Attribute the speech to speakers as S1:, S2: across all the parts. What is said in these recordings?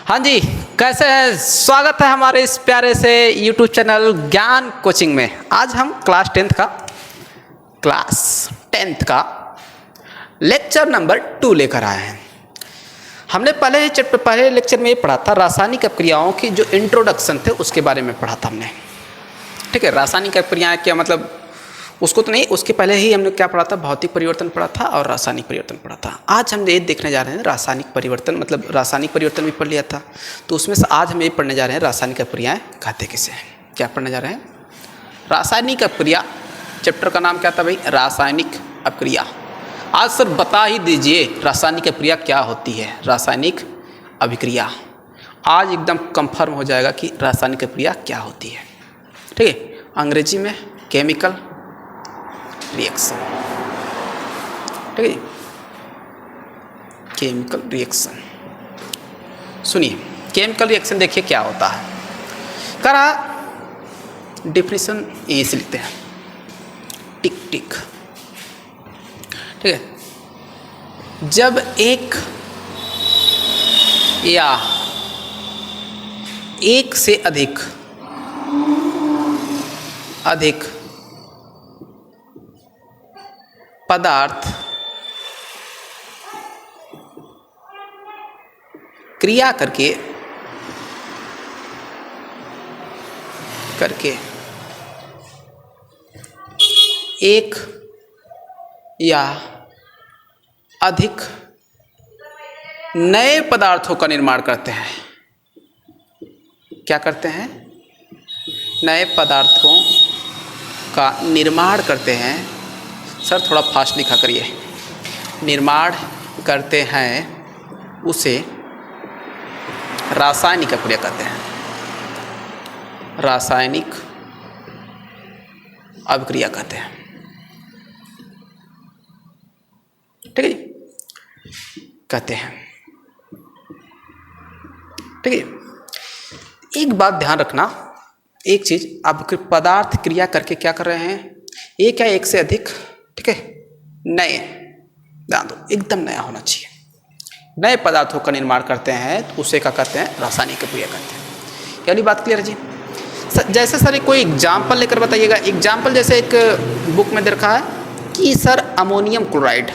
S1: हाँ जी, कैसे हैं? स्वागत है हमारे इस प्यारे से YouTube चैनल ज्ञान कोचिंग में। आज हम क्लास टेंथ का लेक्चर नंबर 2 लेकर आए हैं। हमने पहले लेक्चर में ये पढ़ा था, रासायनिक अपक्रियाओं की जो इंट्रोडक्शन थे उसके बारे में पढ़ा था हमने। ठीक है, रासायनिक अपक्रियाएं क्या मतलब, उसको तो नहीं, उसके पहले ही हमने क्या पढ़ा था, भौतिक परिवर्तन पढ़ा था और रासायनिक परिवर्तन पढ़ा था। आज हम ये देखने जा रहे हैं रासायनिक परिवर्तन, मतलब रासायनिक परिवर्तन भी पढ़ लिया था, तो उसमें से आज हम ये पढ़ने जा रहे हैं रासायनिक अपक्रियाएं कहते किसे हैं। क्या पढ़ने जा रहे हैं? रासायनिक अपक्रिया। चैप्टर का नाम क्या था भाई? रासायनिक अपक्रिया। आज सर बता ही दीजिए रासायनिक अपक्रिया क्या होती है। रासायनिक अभिक्रिया आज एकदम कंफर्म हो जाएगा कि रासायनिक अपक्रिया क्या होती है। ठीक है, अंग्रेजी में केमिकल रिएक्शन। ठीक है, केमिकल रिएक्शन। सुनिए, केमिकल रिएक्शन देखिए क्या होता है। करा डिफिनीशन यहीं से लिखते हैं, टिक टिक। ठीक है, जब एक या एक से अधिक पदार्थ क्रिया करके एक या अधिक नए पदार्थों का निर्माण करते हैं। क्या करते हैं? नए पदार्थों का निर्माण करते हैं। सर थोड़ा फास्ट लिखा करिए। निर्माण करते हैं, उसे रासायनिक अपक्रिया कहते हैं। रासायनिक अपक्रिया कहते हैं। ठीक है, कहते हैं। ठीक है, एक बात ध्यान रखना, एक चीज, अब पदार्थ क्रिया करके क्या कर रहे हैं? एक या एक से अधिक, ठीक है, नए, ध्यान दो, एकदम नया होना चाहिए, नए पदार्थों का निर्माण करते हैं, तो उसे क्या कहते हैं? रासायनिक अपक्रिया कहते हैं। यानी बात क्लियर है जी? जैसे सर कोई एग्जाम्पल लेकर बताइएगा। एग्जाम्पल जैसे एक बुक में दे रखा है कि सर अमोनियम क्लोराइड,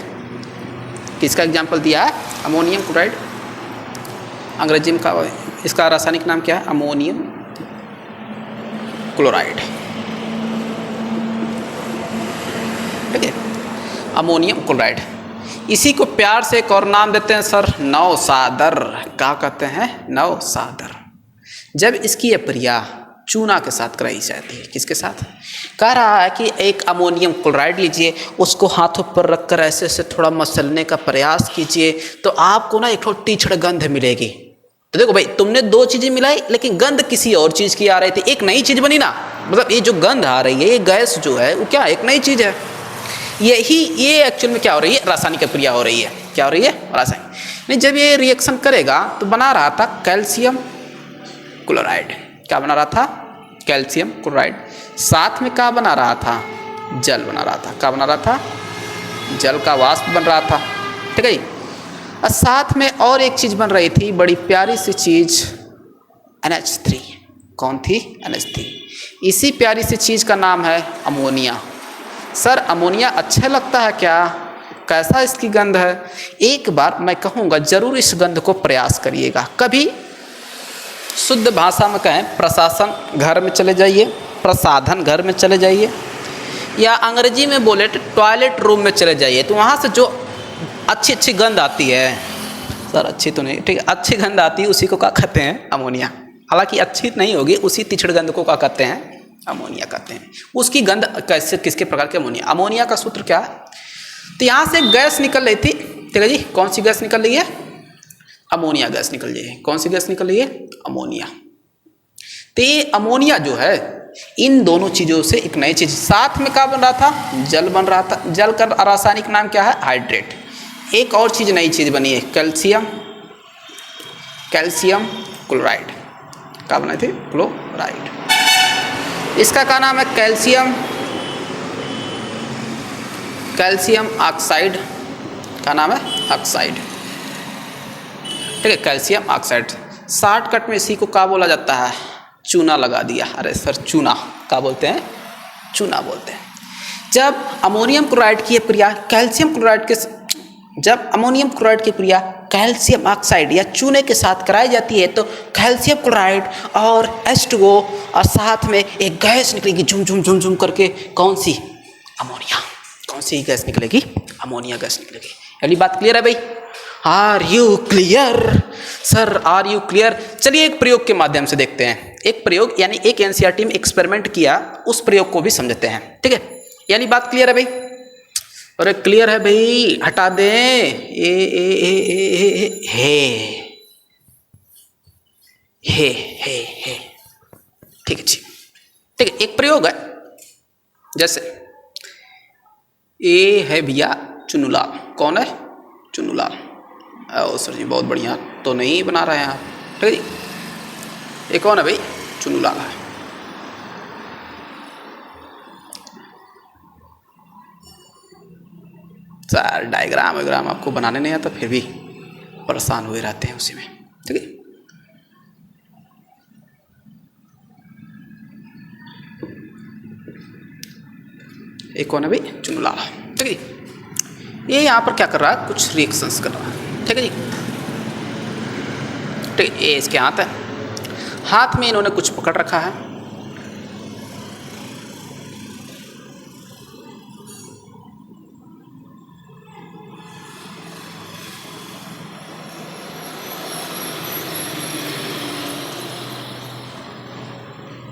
S1: किसका एग्जाम्पल दिया है? Ammonium chloride. अंग्रेजी में का इसका रासायनिक नाम क्या है? Ammonium chloride. ठीक है, अमोनियम क्लोराइड। इसी को प्यार से एक और नाम देते हैं सर, नवसादर। क्या कहते हैं? नवसादर। जब इसकी अपक्रिया चूना के साथ कराई जाती है, किसके साथ? कह रहा है कि एक अमोनियम क्लोराइड लीजिए, उसको हाथों पर रखकर ऐसे ऐसे थोड़ा मसलने का प्रयास कीजिए, तो आपको ना एक थोड़ी तीक्ष्ण गंध मिलेगी। तो देखो भाई, तुमने दो चीजें मिलाई लेकिन गंध किसी और चीज की आ रही थी, एक नई चीज बनी ना। मतलब ये जो गंध आ रही है, ये गैस जो है वो क्या, एक नई चीज है। ये एक्चुअल में क्या हो रही है? रासायनिक अपक्रिया हो रही है। क्या हो रही है? रासायनिक। नहीं, जब ये रिएक्शन करेगा तो बना रहा था कैल्शियम क्लोराइड। क्या बना रहा था? Calcium chloride. साथ में क्या बना रहा था? जल बना रहा था। क्या बना रहा था? जल का वाष्प बन रहा था। ठीक है, और साथ में और एक चीज बन रही थी, बड़ी प्यारी सी चीज, NH3। कौन थी? NH3। इसी प्यारी सी चीज का नाम है अमोनिया। सर अमोनिया अच्छा लगता है क्या? कैसा इसकी गंध है? एक बार मैं कहूँगा जरूर इस गंध को प्रयास करिएगा। कभी शुद्ध भाषा में कहें, प्रशासन घर में चले जाइए, प्रसाधन घर में चले जाइए, या अंग्रेजी में बोले तो टॉयलेट रूम में चले जाइए, तो वहाँ से जो अच्छी अच्छी गंध आती है, सर अच्छी तो नहीं, ठीक है, अच्छी गंध आती है, उसी को क्या कहते हैं? अमोनिया। हालांकि अच्छी नहीं होगी, उसी तीक्ष्ण गंध को क्या कहते हैं? अमोनिया कहते हैं। उसकी गंध कैसे, किसके प्रकार के? अमोनिया। अमोनिया का सूत्र क्या है? तो यहाँ से गैस निकल रही थी, ठीक है जी। कौन सी गैस निकल रही है? अमोनिया गैस निकल रही है। कौन सी गैस निकल रही है? अमोनिया। तो ये अमोनिया जो है, इन दोनों चीजों से एक नई चीज, साथ में क्या बन रहा था? जल बन रहा था। जल का रासायनिक नाम क्या है? हाइड्रेट। एक और चीज, नई चीज बनी है, कैल्शियम क्लोराइड। क्या बनाए थे? क्लोराइड। इसका क्या नाम है? Calcium oxide. का नाम है? ऑक्साइड। ठीक है, कैल्शियम ऑक्साइड। शॉर्टकट में इसी को क्या बोला जाता है, चूना लगा दिया। अरे सर चूना क्या बोलते हैं, चूना बोलते हैं। जब अमोनियम क्लोराइड की क्रिया कैल्शियम क्लोराइड के जब अमोनियम क्लोराइड की क्रिया कैल्शियम ऑक्साइड या चूने के साथ कराई जाती है तो कैल्शियम क्लोराइड और H2O और साथ में एक गैस निकलेगी झुम झुम झुम झुम करके, कौन सी, अमोनिया। कौन सी गैस निकलेगी, अमोनिया गैस निकलेगी। अगली बात क्लियर है भाई, are you clear sir, are you clear. चलिए एक प्रयोग के माध्यम से देखते हैं, एक प्रयोग यानी एक एनसीईआरटी में एक्सपेरिमेंट किया, उस प्रयोग को भी समझते हैं, ठीक है। यानी बात क्लियर है भाई, अरे क्लियर है भाई, हटा दें हे ठीक है जी, ठीक है। एक प्रयोग है, जैसे ए है भैया चुनुलाल, कौन है, चुनुलाल। ओ सर जी बहुत बढ़िया, तो नहीं बना रहे हैं आप, ठीक है जी। ये कौन है भाई, चुनुलाल है। सर डायग्राम वायग्राम आपको बनाने नहीं आता, फिर भी परेशान हुए रहते हैं उसी में, ठीक है। एक कौन है भाई, चुनुलाल, ठीक है जी। ये यहाँ पर क्या कर रहा है, कुछ रिएक्शंस कर रहा है, ठीक है जी, ठीक है। ये इसके हाथ है, हाथ में इन्होंने कुछ पकड़ रखा है,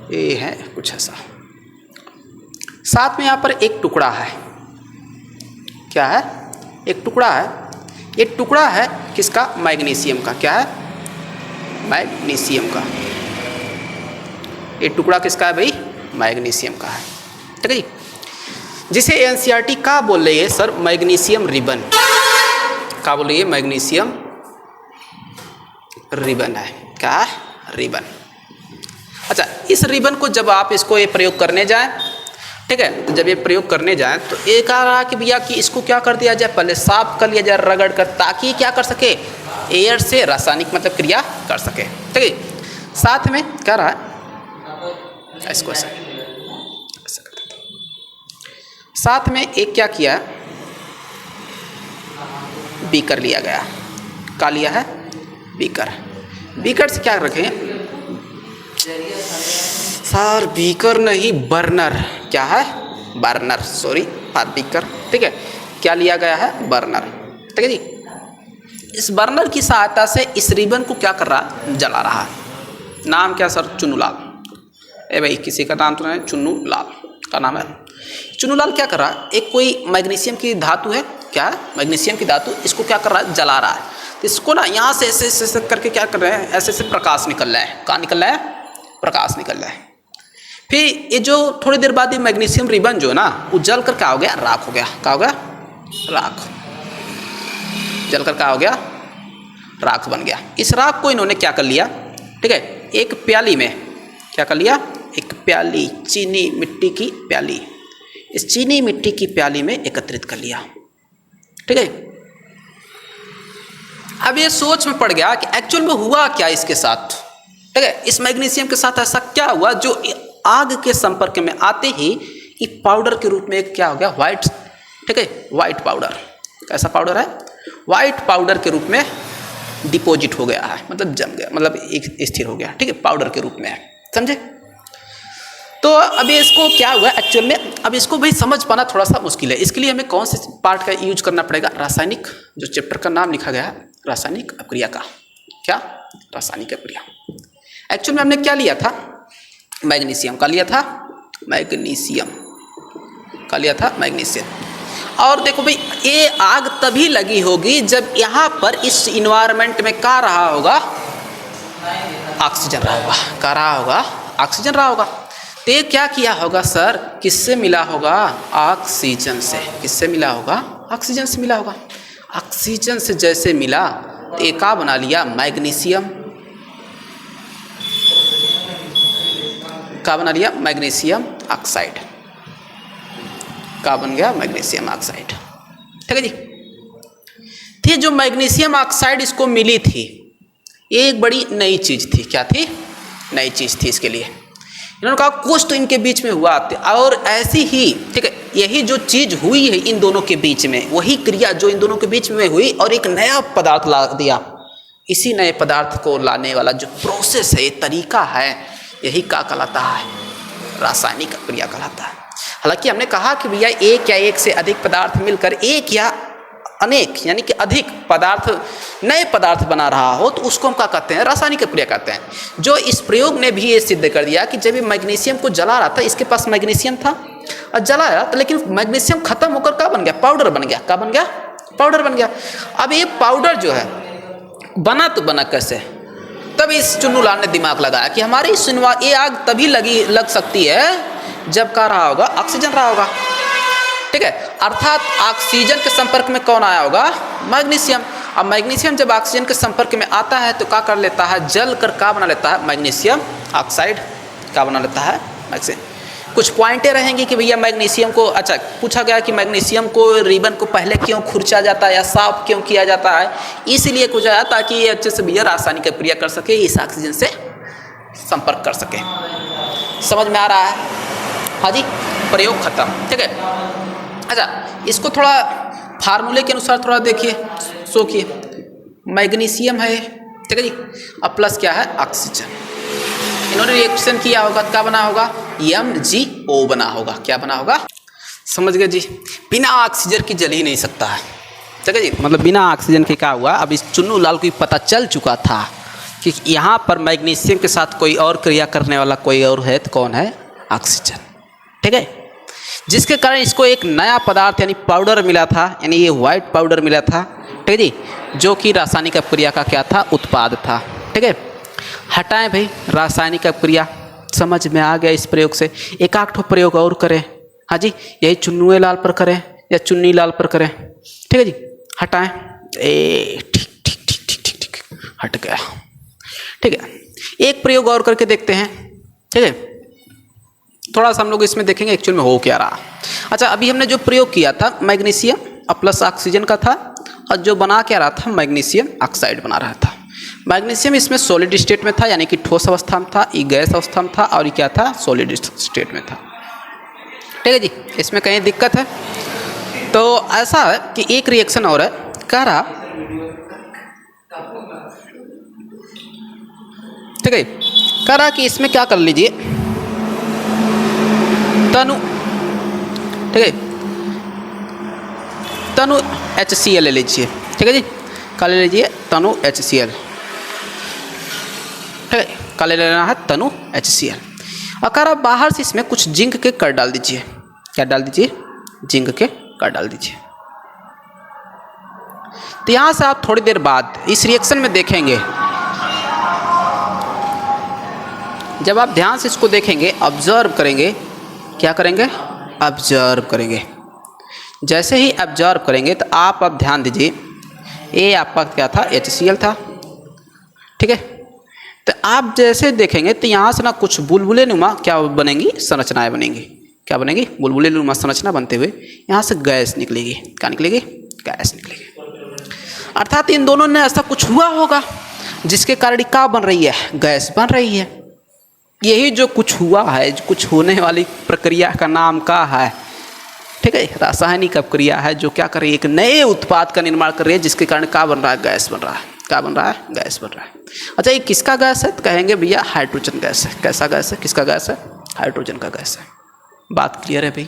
S1: ये है कुछ ऐसा। साथ में यहाँ पर एक टुकड़ा है, क्या है, एक टुकड़ा है। ये टुकड़ा है किसका, मैग्नीशियम का। क्या है, मैग्नीशियम का। ये टुकड़ा किसका है भाई, मैग्नीशियम का है, ठीक है जी। जिसे एनसीईआरटी का बोल रही है सर, मैग्नीशियम रिबन। क्या बोल रही है, मैग्नीशियम रिबन है। क्या है, रिबन। अच्छा, इस रिबन को जब आप इसको ये प्रयोग करने जाएं, ठीक है, तो जब ये प्रयोग करने जाएं तो ये कह रहा कि भैया कि इसको क्या कर दिया जाए, पहले साफ कर लिया जाए रगड़ कर, ताकि क्या कर सके, एयर से रासायनिक मतलब क्रिया कर सके, ठीक है। साथ में कह रहा है इसको ऐसा कर देता हूं। साथ में एक क्या किया, बीकर लिया गया। क्या लिया है, बीकर। बीकर से क्या रखें सर, बीकर नहीं बर्नर। क्या है, बर्नर, सॉरी फॉर बीकर, ठीक है। क्या लिया गया है, बर्नर, ठीक है जी। इस बर्नर की सहायता से इस रिबन को क्या कर रहा, जला रहा है। नाम क्या सर, चुनुलाल। ए भाई किसी का नाम तो नहीं, चुनुलाल का नाम है। चुनुलाल क्या कर रहा है, एक कोई मैग्नीशियम की धातु है, क्या है, मैग्नीशियम की धातु, इसको क्या कर रहा है, जला रहा है। तो इसको ना यहाँ से ऐसे ऐसे करके क्या कर रहे हैं, ऐसे ऐसे प्रकाश निकल रहा है। कहाँ निकल रहा है, प्रकाश निकल रहा है। फिर ये जो थोड़ी देर बाद ये मैग्नीशियम रिबन जो है ना, वो जल कर क्या हो गया, राख हो गया। क्या हो गया, राख। जल कर क्या हो गया, राख बन गया। इस राख को इन्होंने क्या कर लिया, ठीक है, एक प्याली में क्या कर लिया, एक प्याली, चीनी मिट्टी की प्याली, इस चीनी मिट्टी की प्याली में एकत्रित कर लिया, ठीक है। अब ये सोच में पड़ गया कि एक्चुअल में हुआ क्या इसके साथ, ठीक है। इस मैग्नीशियम के साथ ऐसा क्या हुआ जो आग के संपर्क में आते ही ये पाउडर के रूप में क्या हो गया, व्हाइट, ठीक है, व्हाइट पाउडर। कैसा पाउडर है, व्हाइट पाउडर के रूप में डिपॉजिट हो गया है, मतलब जम गया, मतलब एक स्थिर हो गया, ठीक है, पाउडर के रूप में है, समझे। तो अभी इसको क्या हुआ एक्चुअल में, अब इसको भाई समझ पाना थोड़ा सा मुश्किल है। इसके लिए हमें कौन से पार्ट का यूज करना पड़ेगा, रासायनिक, जो चैप्टर का नाम लिखा गया है रासायनिक अभिक्रिया का। क्या, रासायनिक अभिक्रिया। एक्चुअल में हमने क्या लिया था, मैग्नीशियम का लिया था, मैग्नीशियम का लिया था, मैग्नीशियम। और देखो भाई, ये आग तभी लगी होगी जब यहाँ पर इस इन्वायरमेंट में क्या रहा होगा, ऑक्सीजन रहा होगा। क्या रहा होगा, ऑक्सीजन रहा होगा। तो ये क्या किया होगा सर, किससे मिला होगा, ऑक्सीजन से। किससे मिला होगा, ऑक्सीजन से मिला होगा। ऑक्सीजन से जैसे मिला तो ये क्या बना लिया, मैग्नीशियम। क्या बना लिया, मैग्नीशियम ऑक्साइड। क्या बन गया, मैग्नीशियम ऑक्साइड, ठीक है जी। थी जो मैग्नीशियम ऑक्साइड इसको मिली थी, ये एक बड़ी नई चीज़ थी। क्या थी? नई चीज़ थी। इसके लिए इन्होंने कहा कुछ तो इनके बीच में हुआ, और ऐसी ही, ठीक है, यही जो चीज़ हुई है इन दोनों के बीच में, वही क्रिया जो इन दोनों के बीच में हुई और एक नया पदार्थ ला दिया। इसी नए पदार्थ को लाने वाला जो प्रोसेस है, ये तरीका है, यही क्या कहलाता है? रासायनिक क्रिया कहलाता है। हालांकि हमने कहा कि भैया एक या एक से अधिक पदार्थ मिलकर एक या अनेक यानी कि अधिक पदार्थ, नए पदार्थ बना रहा हो तो उसको हम क्या कहते हैं? रासायनिक क्रिया कहते हैं। जो इस प्रयोग ने भी ये सिद्ध कर दिया कि जब ये मैग्नीशियम को जला रहा था, इसके पास मैग्नीशियम था और जलाया तो, लेकिन मैग्नीशियम खत्म होकर क्या बन गया? पाउडर बन गया। क्या बन गया? पाउडर बन गया। अब ये पाउडर जो है बना तो बना कैसे? तब इस चुन्नूलाल ने दिमाग लगाया कि हमारी ये आग तभी लग सकती है जब क्या रहा होगा? ऑक्सीजन रहा होगा, ठीक है। अर्थात ऑक्सीजन के संपर्क में कौन आया होगा? मैग्नीशियम। अब मैग्नीशियम जब ऑक्सीजन के संपर्क में आता है तो क्या कर लेता है? जल कर क्या बना लेता है? मैग्नीशियम ऑक्साइड क्या बना लेता है? मैग्नीशियम। कुछ पॉइंटें रहेंगी कि भैया मैग्नीशियम को, अच्छा पूछा गया कि मैग्नीशियम को रिबन को पहले क्यों खुरचा जाता है या साफ क्यों किया जाता है? इसलिए कुछ आया ताकि ये अच्छे से भैया रासायनिक क्रिया कर सके, इस ऑक्सीजन से संपर्क कर सके। समझ में आ रहा है? हाँ जी, प्रयोग खत्म, ठीक है। अच्छा, इसको थोड़ा फार्मूले के अनुसार थोड़ा देखिए, सोचिए। मैग्नीशियम है, ठीक है जी, अब प्लस क्या है? ऑक्सीजन। इन्होंने रिएक्शन किया होगा, क्या बना होगा? MgO बना होगा। क्या बना होगा? समझ गए जी। बिना ऑक्सीजन की जल ही नहीं सकता है, ठीक है जी। मतलब बिना ऑक्सीजन के क्या हुआ? अब इस चुन्नूलाल को पता चल चुका था कि यहाँ पर मैग्नीशियम के साथ कोई और क्रिया करने वाला कोई और है, तो कौन है? ऑक्सीजन, ठीक है। जिसके कारण इसको एक नया पदार्थ यानी पाउडर मिला था, यानी ये वाइट पाउडर मिला था, ठीक है जी, जो कि रासायनिक अपक्रिया का क्या था? उत्पाद था, ठीक है। हटाएं भाई रासायनिक अपक्रिया, समझ में आ गया इस प्रयोग से। एक आठ ठो प्रयोग और करें, हाँ जी, यही चुन्नू लाल पर करें या चुन्नी लाल पर करें, ठीक है जी। हटाएं, ठीक ठीक ठीक ठीक ठीक ठीक, हट गया, ठीक है। एक प्रयोग और करके देखते हैं, ठीक है। थोड़ा सा हम लोग इसमें देखेंगे एक्चुअल में हो क्या रहा। अच्छा, अभी हमने जो प्रयोग किया था मैग्नीशियम प्लस ऑक्सीजन का था, और जो बना क्या रहा था? मैग्नीशियम ऑक्साइड बना रहा था। मैग्नीशियम इसमें सॉलिड स्टेट में था, यानी कि ठोस अवस्था में था, ये गैस अवस्था में था, और ये क्या था? सॉलिड स्टेट में था, ठीक है जी। इसमें कहीं दिक्कत है? तो ऐसा है कि एक रिएक्शन और है, कह रहा, ठीक है, कह रहा कि इसमें क्या कर लीजिए, तनु, ठीक है, तनु HCl ले लीजिए, ठीक है जी। क्या ले लीजिए? तनु HCl, ठीक है। क्या ले लेना है? तनु HCl। और कह रहा बाहर से इसमें कुछ जिंक के कण डाल दीजिए। क्या डाल दीजिए? जिंक के कण डाल दीजिए। तो यहाँ से आप थोड़ी देर बाद इस रिएक्शन में देखेंगे, जब आप ध्यान से इसको देखेंगे, ऑब्जर्व करेंगे, क्या करेंगे? ऑब्जर्व करेंगे। जैसे ही ऑब्जर्व करेंगे तो आप अब ध्यान दीजिए, ये आपका क्या था? HCl था, ठीक है। तो आप जैसे देखेंगे तो यहाँ से ना कुछ बुलबुले नुमा क्या बनेंगी? संरचनाएं बनेंगी। क्या बनेगी? बुलबुले नुमा संरचना बनते हुए यहाँ से गैस निकलेगी। क्या निकलेगी? गैस निकलेगी। अर्थात इन दोनों ने ऐसा कुछ हुआ होगा जिसके कारण क्या बन रही है? गैस बन रही है। यही जो कुछ हुआ है, कुछ होने वाली प्रक्रिया का नाम क्या है? ठीक है, रासायनिक अपक्रिया है, जो क्या कर रही है? एक नए उत्पाद का निर्माण कर रही है, जिसके कारण क्या बन रहा है? गैस बन रहा है। क्या बन रहा है? गैस बन रहा है। अच्छा, ये किसका गैस है? तो कहेंगे भैया हाइड्रोजन गैस है। कैसा गैस है? किसका गैस है? हाइड्रोजन का गैस है। बात क्लियर है भाई?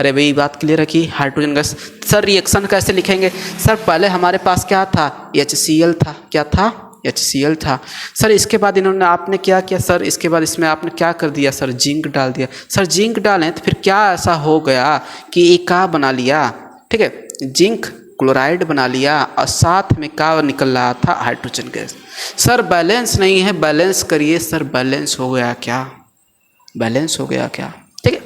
S1: अरे भाई बात क्लियर है कि हाइड्रोजन गैस। सर रिएक्शन कैसे लिखेंगे? सर पहले हमारे पास क्या था? HCl था। क्या था? HCl था। सर इसके बाद इन्होंने आपने क्या किया? सर इसके बाद इसमें आपने क्या कर दिया? सर जिंक डाल दिया। सर जिंक डालें तो फिर क्या ऐसा हो गया कि ये क्या बना लिया? ठीक है, जिंक क्लोराइड बना लिया, और साथ में क्या निकल रहा था? Hydrogen gas. सर बैलेंस नहीं है, बैलेंस करिए। सर बैलेंस हो गया क्या? बैलेंस हो गया क्या? ठीक है।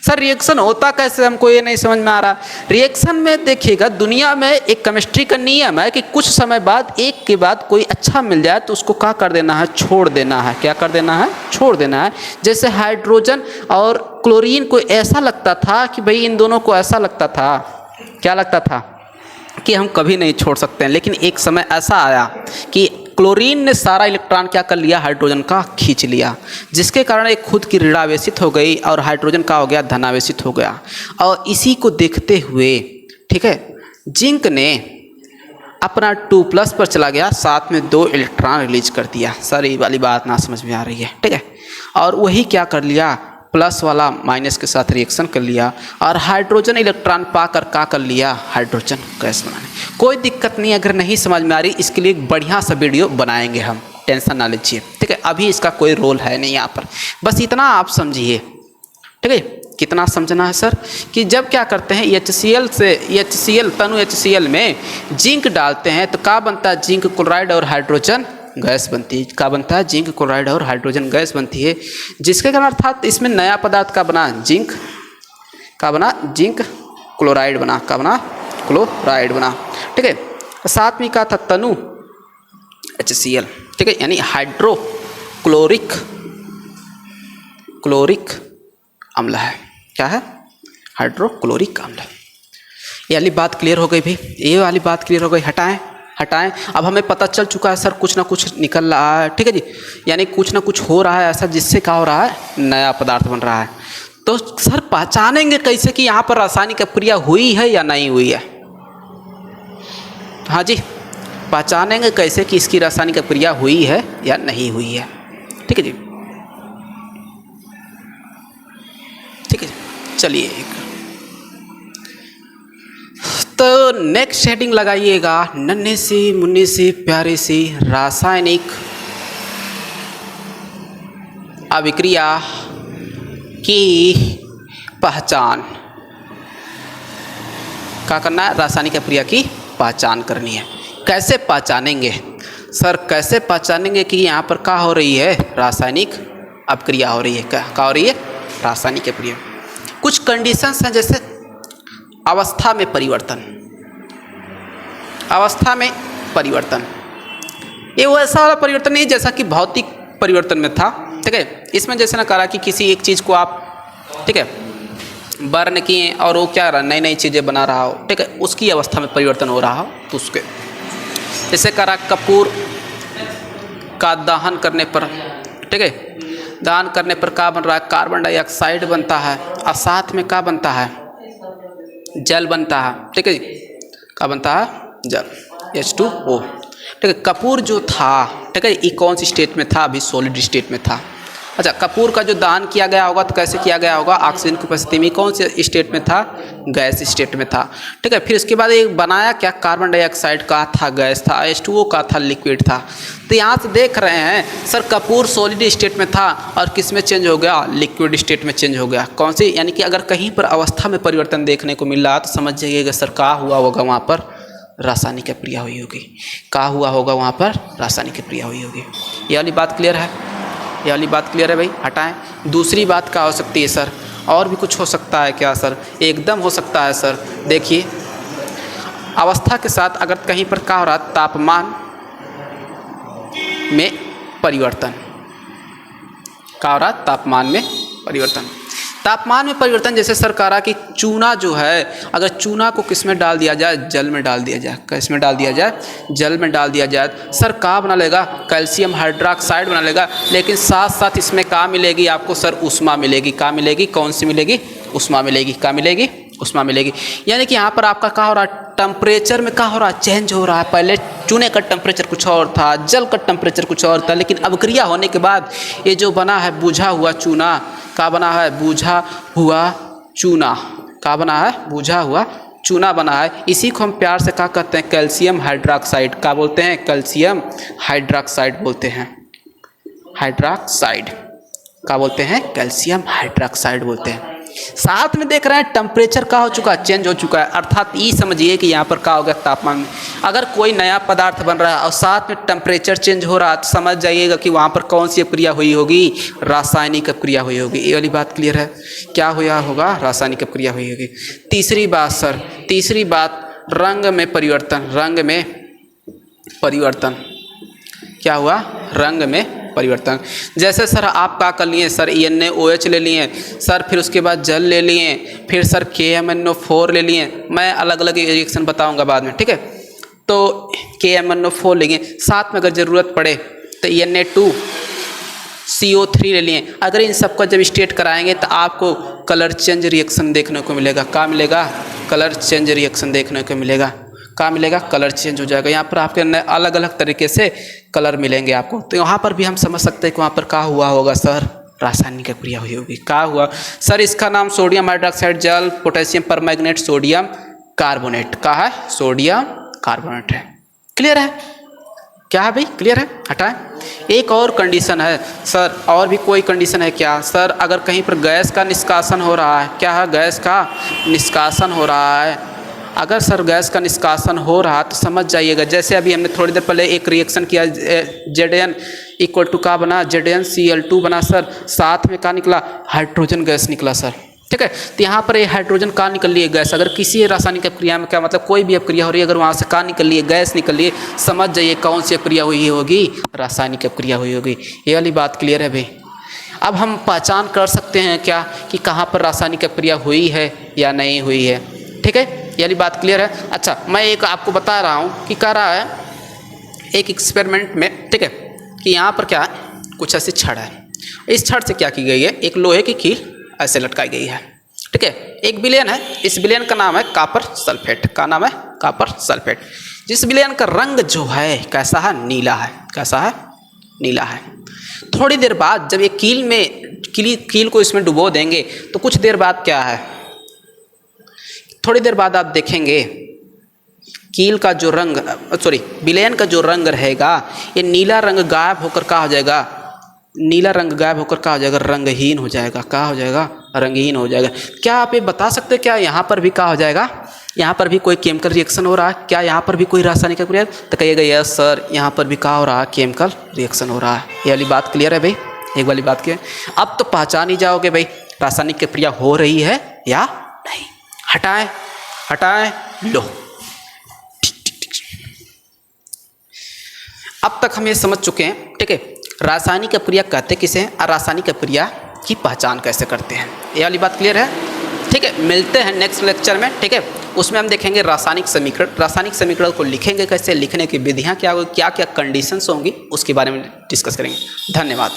S1: सर रिएक्शन होता कैसे? हमको ये नहीं समझ में आ रहा। रिएक्शन में देखिएगा, दुनिया में एक केमिस्ट्री का नियम है कि कुछ समय बाद एक के बाद कोई अच्छा मिल जाए तो उसको क्या कर देना है? छोड़ देना है। क्या कर देना है? छोड़ देना है। जैसे हाइड्रोजन और क्लोरीन को ऐसा लगता था कि भाई इन दोनों को ऐसा लगता था, क्या लगता था? कि हम कभी नहीं छोड़ सकते हैं। लेकिन एक समय ऐसा आया कि क्लोरीन ने सारा इलेक्ट्रॉन क्या कर लिया, हाइड्रोजन का खींच लिया, जिसके कारण एक खुद की ऋणावेशित हो गई और हाइड्रोजन का हो गया धनावेशित हो गया। और इसी को देखते हुए, ठीक है, जिंक ने अपना 2+ पर चला गया, साथ में 2 इलेक्ट्रॉन रिलीज कर दिया। सर ये वाली बात ना समझ में आ रही है, ठीक है। और वही क्या कर लिया, प्लस वाला माइनस के साथ रिएक्शन कर लिया और हाइड्रोजन इलेक्ट्रॉन पाकर क्या कर लिया, हाइड्रोजन गैस बनाने। कोई दिक्कत नहीं, अगर नहीं समझ में आ रही इसके लिए एक बढ़िया सा वीडियो बनाएंगे हम, टेंशन ना लीजिए, ठीक है। अभी इसका कोई रोल है नहीं यहाँ पर, बस इतना आप समझिए, ठीक है। कितना समझना है सर, कि जब क्या करते हैं HCl से HCl तनु HCl में जिंक डालते हैं तो क्या बनता है, जिंक क्लोराइड और हाइड्रोजन गैस बनती है। क्या बनता है, जिंक क्लोराइड और हाइड्रोजन गैस बनती है, जिसके कारण अर्थात इसमें नया पदार्थ का बना, जिंक का बना, जिंक क्लोराइड बना, का बना, क्लोराइड बना, ठीक है। साथ में क्या था, तनु HCl, ठीक है, यानी हाइड्रोक्लोरिक अम्ल है। क्या है, हाइड्रोक्लोरिक अम्ल। ये वाली बात क्लियर हो गई भाई, ये वाली बात क्लियर हो गई। हटाएं। अब हमें पता चल चुका है सर कुछ ना कुछ निकल रहा है, ठीक है जी, यानी कुछ ना कुछ हो रहा है ऐसा जिससे क्या हो रहा है, नया पदार्थ बन रहा है। तो सर पहचानेंगे कैसे कि यहाँ पर रासायनिक क्रिया हुई है या नहीं हुई है? हाँ जी, पहचानेंगे कैसे कि इसकी रासायनिक क्रिया हुई है या नहीं हुई है, ठीक है जी, ठीक है। चलिए तो नेक्स्ट हेडिंग लगाइएगा, नन्हे सी मुन्नी सी प्यारी सी रासायनिक अभिक्रिया की पहचान। क्या करना है, रासायनिक अभिक्रिया की पहचान करनी है। कैसे पहचानेंगे सर, कैसे पहचानेंगे कि यहाँ पर क्या हो रही है, रासायनिक अभिक्रिया हो रही है। क्या हो रही है, रासायनिक अभिक्रिया। कुछ कंडीशंस हैं, जैसे अवस्था में परिवर्तन, अवस्था में परिवर्तन, ये वो ऐसा वाला परिवर्तन नहीं जैसा कि भौतिक परिवर्तन में था, ठीक है। इसमें जैसे ना कहा कि किसी एक चीज़ को आप, ठीक है, बर्न किए और वो क्या रहा, नई नई चीज़ें बना रहा हो, ठीक है, उसकी अवस्था में परिवर्तन हो रहा हो, तो उसके जैसे कहा कपूर का दहन करने पर, ठीक है, दहन करने पर क्या बन रहा है, कार्बन डाइऑक्साइड बनता है और साथ में क्या बनता है, जल बनता है, ठीक है। क्या बनता है, जल, H2O, ठीक है। कपूर जो था, ठीक है, ये कौन सी स्टेट में था, अभी सॉलिड स्टेट में था। अच्छा, कपूर का जो दहन किया गया होगा तो कैसे किया गया होगा, ऑक्सीजन की उपस्थिति में, कौन से स्टेट में था, गैस स्टेट में था, ठीक है। फिर उसके बाद एक बनाया क्या, कार्बन डाइऑक्साइड का था, गैस था, H2O का था, लिक्विड था। तो यहाँ से देख रहे हैं सर कपूर सॉलिड स्टेट में था और किस में चेंज हो गया, लिक्विड स्टेट में चेंज हो गया। कौन सी, यानी कि अगर कहीं पर अवस्था में परिवर्तन देखने को मिल रहा तो समझ जाइएगा सर क्या हुआ होगा, वहाँ पर रासायनिक क्रिया हुई होगी। क्या हुआ होगा वहाँ पर, रासायनिक क्रिया हुई होगी। ये वाली बात क्लियर है, ये वाली बात क्लियर है भाई, हटाएं। दूसरी बात क्या हो सकती है सर, और भी कुछ हो सकता है क्या सर, एकदम हो सकता है सर। देखिए अवस्था के साथ अगर कहीं पर क्या हो रहा, तापमान में परिवर्तन, क्या हो रहा, तापमान में परिवर्तन। तापमान में परिवर्तन जैसे सर कह रहा कि चूना जो है, अगर चूना को किस में डाल दिया जाए, जल में डाल दिया जाए, किस में डाल दिया जाए, जल में डाल दिया जाए, सर क्या बना लेगा, कैल्शियम हाइड्रोक्साइड बना लेगा। लेकिन साथ साथ इसमें क्या मिलेगी आपको सर, ऊष्मा मिलेगी। क्या मिलेगी, कौन सी मिलेगी, ऊष्मा मिलेगी। क्या मिलेगी, ऊष्मा मिलेगी। यानी कि यहाँ पर आपका क्या हो रहा है, टेम्परेचर में क्या हो रहा है, चेंज हो रहा है। पहले चूने का टेम्परेचर कुछ और था, जल का टेम्परेचर कुछ और था, लेकिन अभिक्रिया होने के बाद ये जो बना है बुझा हुआ चूना, क्या बना है, बुझा हुआ चूना, क्या बना है, बुझा हुआ चूना बना है। इसी को हम प्यार से क्या कहते हैं, कैल्शियम हाइड्रोक्साइड। क्या बोलते हैं, कैल्शियम हाइड्रोक्साइड बोलते हैं, हाइड्रोक्साइड। क्या बोलते हैं, कैल्शियम हाइड्रोक्साइड बोलते हैं। साथ में देख रहे हैं टेम्परेचर का हो चुका है, चेंज हो चुका है, अर्थात ये समझिए कि यहाँ पर क्या हो गया, तापमान में अगर कोई नया पदार्थ बन रहा है और साथ में टेम्परेचर चेंज हो रहा है तो समझ जाइएगा कि वहाँ पर कौन सी क्रिया हुई होगी, रासायनिक क्रिया हुई होगी। ये वाली बात क्लियर है, क्या हुआ होगा, रासायनिक क्रिया हुई होगी। तीसरी बात सर, तीसरी बात रंग में परिवर्तन, रंग में परिवर्तन। क्या हुआ, रंग में परिवर्तन। जैसे सर आप क्या कर लिए सर, NaOH ले लिए सर, फिर उसके बाद जल ले लिए, फिर सर KMnO4 ले लिए। मैं अलग अलग रिएक्शन बताऊंगा बाद में, ठीक है। तो KMnO4 लेंगे, साथ में अगर ज़रूरत पड़े तो Na2CO3 ले लिए। अगर इन सबका जब स्टेट कराएंगे तो आपको कलर चेंज रिएक्शन देखने को मिलेगा। क्या मिलेगा? कलर चेंज रिएक्शन देखने को मिलेगा। क्या मिलेगा? कलर चेंज हो जाएगा। यहाँ पर आपके अलग अलग तरीके से कलर मिलेंगे आपको। तो यहाँ पर भी हम समझ सकते हैं कि वहाँ पर क्या हुआ होगा सर? रासायनिक क्रिया हुई होगी। क्या हुआ सर? इसका नाम सोडियम हाइड्रोक्साइड जल, पोटेशियम परमैंगनेट, सोडियम कार्बोनेट। का है? सोडियम कार्बोनेट है। क्लियर है? क्या है भाई? क्लियर है? हटाएं। एक और कंडीशन है सर, और भी कोई कंडीशन है क्या सर? अगर कहीं पर गैस का निष्कासन हो रहा है, क्या है? गैस का निष्कासन हो रहा है। अगर सर गैस का निष्कासन हो रहा तो समझ जाइएगा, जैसे अभी हमने थोड़ी देर पहले एक रिएक्शन किया, Zn इक्वल टू का बना, ZnCl2 बना सर, साथ में क्या निकला? हाइड्रोजन गैस निकला सर। ठीक है, तो यहाँ पर ये हाइड्रोजन का निकल लिए गैस। अगर किसी रासायनिक क्रिया में, क्या मतलब कोई भी क्रिया हो रही है, अगर वहाँ से का निकल लिए गैस निकल लिए, समझ जाइए कौन सी क्रिया हुई होगी? रासायनिक क्रिया हुई होगी। ये वाली बात क्लियर है भाई? अब हम पहचान कर सकते हैं क्या कि कहाँ पर रासायनिक क्रिया हुई है या नहीं हुई है। ठीक है, ये वाली बात क्लियर है? अच्छा, मैं एक आपको बता रहा हूँ कि कह रहा है एक एक्सपेरिमेंट में, ठीक है, कि यहाँ पर क्या है, कुछ ऐसी छड़ है। इस छड़ से क्या की गई है? एक लोहे की कील ऐसे लटकाई गई है। ठीक है, एक विलयन है। इस विलयन का नाम है कॉपर सल्फेट। का नाम है? Copper sulphate. जिस विलयन का रंग जो है कैसा है? नीला है। कैसा है? नीला है। थोड़ी देर बाद जब एक कील को इसमें डुबो देंगे तो कुछ देर बाद क्या है? थोड़ी देर बाद आप देखेंगे कील का जो रंग, विलयन का जो रंग रहेगा, ये नीला रंग गायब होकर क्या हो जाएगा? नीला रंग गायब होकर क्या हो जाएगा? रंगहीन हो जाएगा। क्या हो जाएगा? रंगहीन हो जाएगा। क्या आप ये बता सकते हैं क्या यहाँ पर भी क्या हो जाएगा? यहाँ पर भी कोई केमिकल रिएक्शन हो रहा है क्या? यहाँ पर भी कोई रासायनिक क्रिया? तो कहिएगा यस सर, यहाँ पर भी क्या हो रहा है? केमिकल रिएक्शन हो रहा है। ये वाली बात क्लियर है भाई? एक वाली बात क्लियर? अब तो पहचान ही जाओगे भाई रासायनिक क्रिया हो रही है या नहीं। हटाएं, हटाएं, लो। अब तक हम ये समझ चुके हैं, ठीक है, रासायनिक क्रिया कहते किसे हैं और रासायनिक क्रिया की पहचान कैसे करते हैं। ये वाली बात क्लियर है? ठीक है, मिलते हैं नेक्स्ट लेक्चर में। ठीक है, उसमें हम देखेंगे रासायनिक समीकरण। रासायनिक समीकरण को लिखेंगे कैसे, लिखने की विधियाँ क्या होगी, क्या क्या कंडीशंस होंगी, उसके बारे में डिस्कस करेंगे। धन्यवाद।